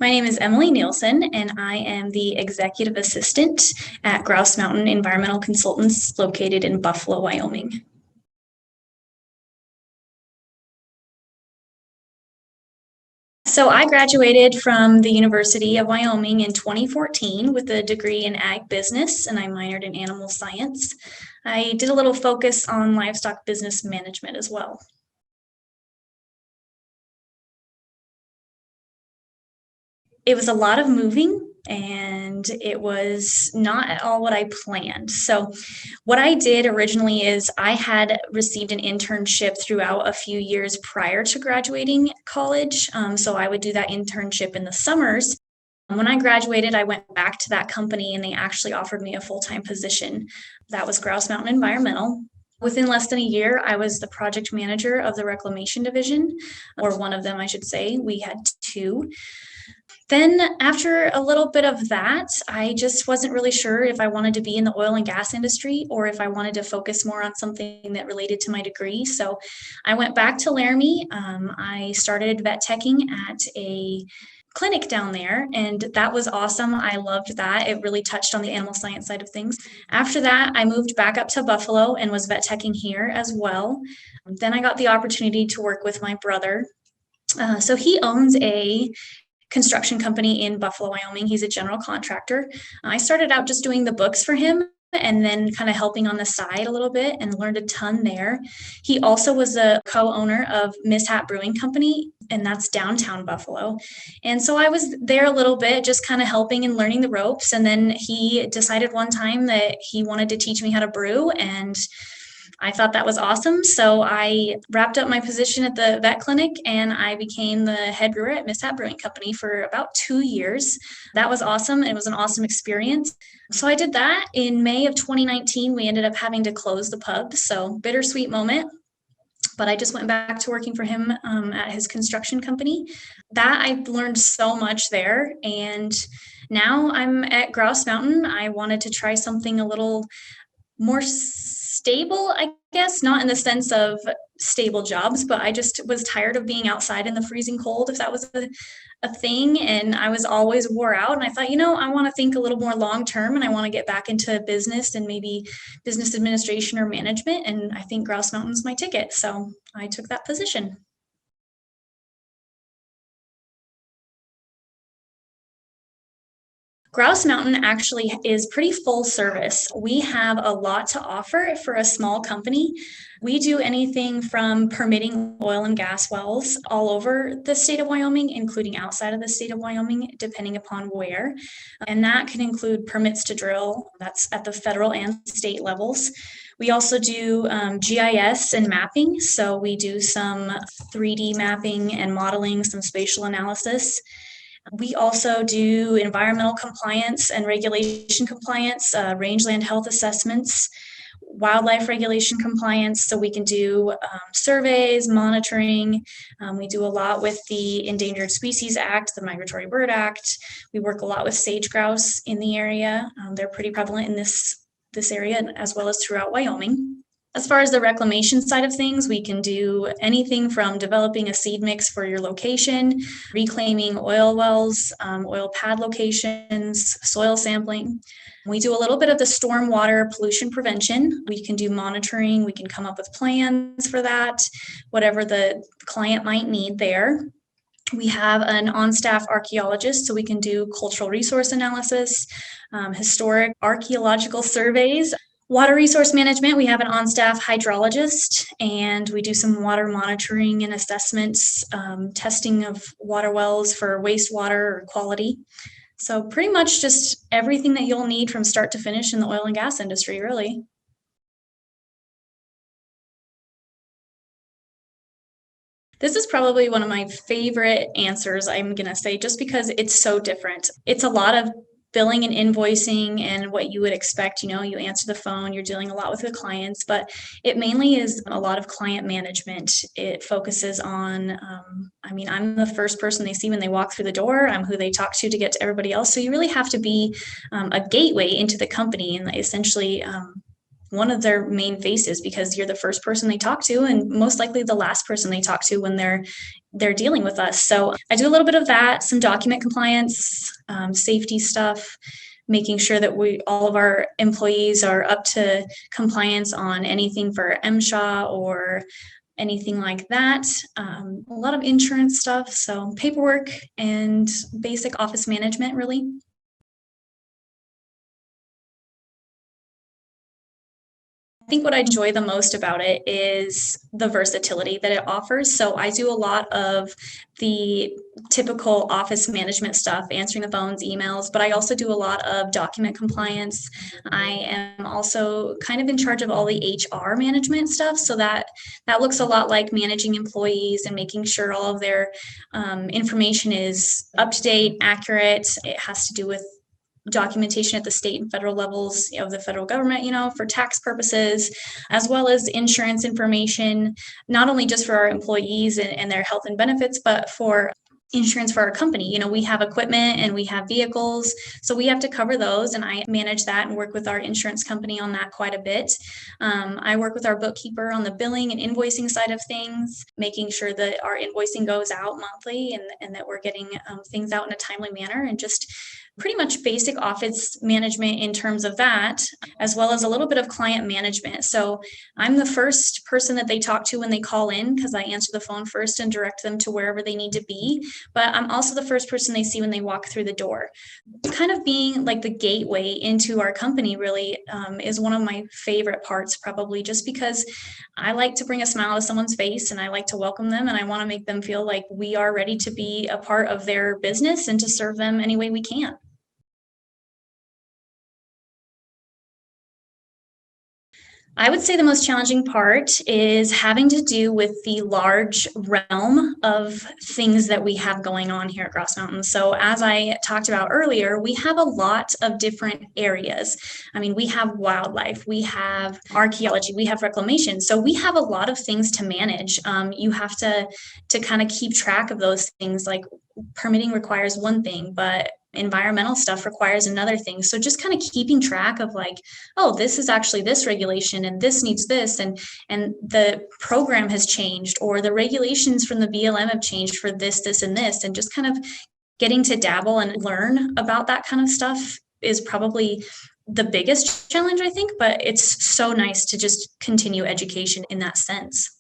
My name is Emily Nielsen, and I am the executive assistant at Grouse Mountain Environmental Consultants located in Buffalo, Wyoming. So I graduated from the University of Wyoming in 2014 with a degree in ag business, and I minored in animal science. I did a little focus on livestock business management as well. It was a lot of moving and it was not at all what I planned. So, what I did originally is I had received an internship throughout a few years prior to graduating college. So, I would do that internship in the summers. When I graduated, I went back to that company and they actually offered me a full time position. That was Grouse Mountain Environmental. Within less than a year, I was the project manager of the reclamation division, or one of them, I should say. We had two. Then, after a little bit of that, I just wasn't really sure if I wanted to be in the oil and gas industry or if I wanted to focus more on something that related to my degree. So I went back to Laramie. I started vet teching at a clinic down there, and that was awesome. I loved that. It really touched on the animal science side of things. After that, I moved back up to Buffalo and was vet teching here as well. Then I got the opportunity to work with my brother. So he owns a construction company in Buffalo, Wyoming. He's a general contractor. I started out just doing the books for him and then kind of helping on the side a little bit and learned a ton there. He also was a co-owner of Mishap Brewing Company, and that's downtown Buffalo. And so I was there a little bit, just kind of helping and learning the ropes. And then he decided one time that he wanted to teach me how to brew, and I thought that was awesome. So I wrapped up my position at the vet clinic and I became the head brewer at Mishap Brewing Company for about 2 years. That was awesome. It was an awesome experience. So I did that. In May of 2019, we ended up having to close the pub. So bittersweet moment. But I just went back to working for him at his construction company. That I learned so much there. And now I'm at Grouse Mountain. I wanted to try something a little more stable, I guess, not in the sense of stable jobs, but I just was tired of being outside in the freezing cold, if that was a thing. And I was always wore out. And I thought, I want to think a little more long term and I want to get back into business and maybe business administration or management. And I think Grouse Mountain's my ticket. So I took that position. Grouse Mountain actually is pretty full service. We have a lot to offer for a small company. We do anything from permitting oil and gas wells all over the state of Wyoming, including outside of the state of Wyoming, depending upon where. And that can include permits to drill, that's at the federal and state levels. We also do GIS and mapping. So we do some 3D mapping and modeling, some spatial analysis. We also do environmental compliance and regulation compliance, rangeland health assessments, wildlife regulation compliance. So we can do surveys, monitoring. We do a lot with the Endangered Species Act, the Migratory Bird Act. We work a lot with sage grouse in the area. They're pretty prevalent in this area as well as throughout Wyoming. As far as the reclamation side of things, we can do anything from developing a seed mix for your location, reclaiming oil wells, oil pad locations, soil sampling. We do a little bit of the stormwater pollution prevention. We can do monitoring. We can come up with plans for that, whatever the client might need there. We have an on-staff archaeologist, so we can do cultural resource analysis, historic archaeological surveys. Water resource management, we have an on-staff hydrologist, and we do some water monitoring and assessments, testing of water wells for wastewater quality. So pretty much just everything that you'll need from start to finish in the oil and gas industry, really. This is probably one of my favorite answers, I'm going to say, just because it's so different. It's a lot of billing and invoicing and what you would expect. You answer the phone, you're dealing a lot with the clients, but it mainly is a lot of client management. It focuses on, I'm the first person they see when they walk through the door. I'm who they talk to get to everybody else. So you really have to be a gateway into the company and essentially one of their main faces, because you're the first person they talk to and most likely the last person they talk to when they're dealing with us. So I do a little bit of that, some document compliance, safety stuff, making sure that all of our employees are up to compliance on anything for MSHA or anything like that. A lot of insurance stuff, so paperwork and basic office management, really. I think what I enjoy the most about it is the versatility that it offers. So I do a lot of the typical office management stuff, answering the phones, emails, but I also do a lot of document compliance. I am also kind of in charge of all the HR management stuff. So that looks a lot like managing employees and making sure all of their information is up to date, accurate. It has to do with documentation at the state and federal levels of the federal government, for tax purposes, as well as insurance information, not only just for our employees and their health and benefits, but for insurance for our company. We have equipment and we have vehicles, so we have to cover those, and I manage that and work with our insurance company on that quite a bit. I work with our bookkeeper on the billing and invoicing side of things, making sure that our invoicing goes out monthly and that we're getting things out in a timely manner, and just pretty much basic office management in terms of that, as well as a little bit of client management. So I'm the first person that they talk to when they call in, because I answer the phone first and direct them to wherever they need to be. But I'm also the first person they see when they walk through the door. Kind of being like the gateway into our company really is one of my favorite parts, probably just because I like to bring a smile to someone's face and I like to welcome them, and I want to make them feel like we are ready to be a part of their business and to serve them any way we can. I would say the most challenging part is having to do with the large realm of things that we have going on here at Grouse Mountain. So, as I talked about earlier, we have a lot of different areas. I mean, we have wildlife, we have archaeology, we have reclamation. So, we have a lot of things to manage. You have to kind of keep track of those things. Like permitting requires one thing, but environmental stuff requires another thing. So just kind of keeping track of like, oh, this is actually this regulation and this needs this, and the program has changed, or the regulations from the BLM have changed for this, and this, and just kind of getting to dabble and learn about that kind of stuff is probably the biggest challenge, I think, but it's so nice to just continue education in that sense.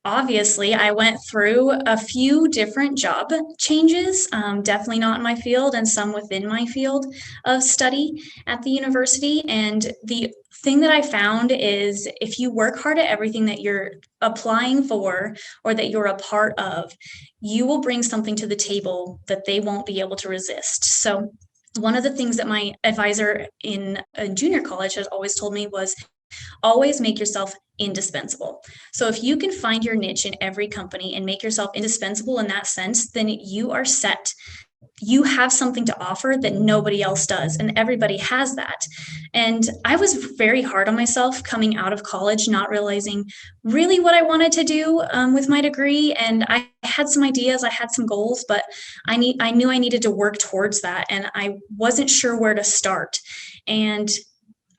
Obviously, I went through a few different job changes, definitely not in my field and some within my field of study at the university. And the thing that I found is if you work hard at everything that you're applying for or that you're a part of, you will bring something to the table that they won't be able to resist. So, one of the things that my advisor in a junior college has always told me was always make yourself indispensable. So if you can find your niche in every company and make yourself indispensable in that sense, then you are set. You have something to offer that nobody else does, and everybody has that. And I was very hard on myself coming out of college, not realizing really what I wanted to do with my degree. And I had some ideas, I had some goals, but I knew I needed to work towards that, and I wasn't sure where to start. And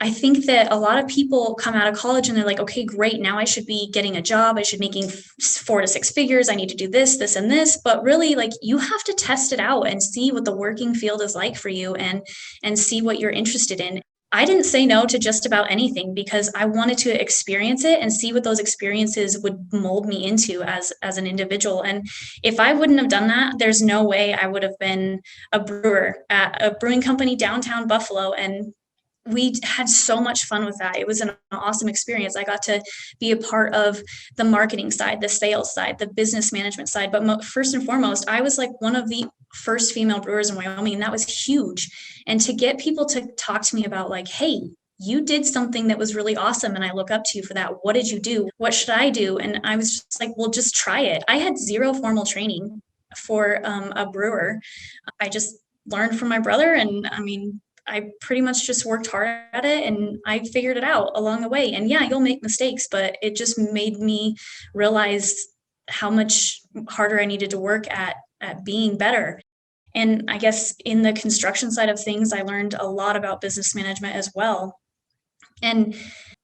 I think that a lot of people come out of college and they're like, okay, great. Now I should be getting a job. I should be making 4 to 6 figures. I need to do this, this, and this. But really, like, you have to test it out and see what the working field is like for you, and see what you're interested in. I didn't say no to just about anything because I wanted to experience it and see what those experiences would mold me into as an individual. And if I wouldn't have done that, there's no way I would have been a brewer at a brewing company downtown Buffalo. And we had so much fun with that. It was an awesome experience. I got to be a part of the marketing side, the sales side, the business management side. But first and foremost, I was like one of the first female brewers in Wyoming, and that was huge. And to get people to talk to me about like, hey, you did something that was really awesome, and I look up to you for that. What did you do? What should I do? And I was just like, well, just try it. I had zero formal training for a brewer. I just learned from my brother, and I mean, I pretty much just worked hard at it and I figured it out along the way. And yeah, you'll make mistakes, but it just made me realize how much harder I needed to work at being better. And I guess in the construction side of things, I learned a lot about business management as well. And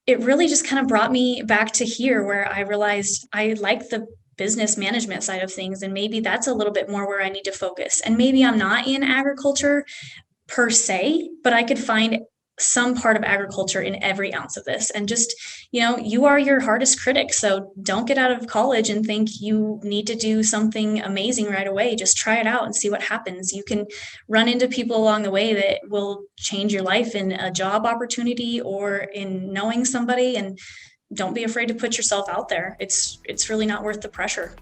it really just kind of brought me back to here where I realized I like the business management side of things. And maybe that's a little bit more where I need to focus. And maybe I'm not in agriculture per se, but I could find some part of agriculture in every ounce of this. And just, you are your hardest critic. So don't get out of college and think you need to do something amazing right away. Just try it out and see what happens. You can run into people along the way that will change your life in a job opportunity or in knowing somebody. And don't be afraid to put yourself out there. It's really not worth the pressure.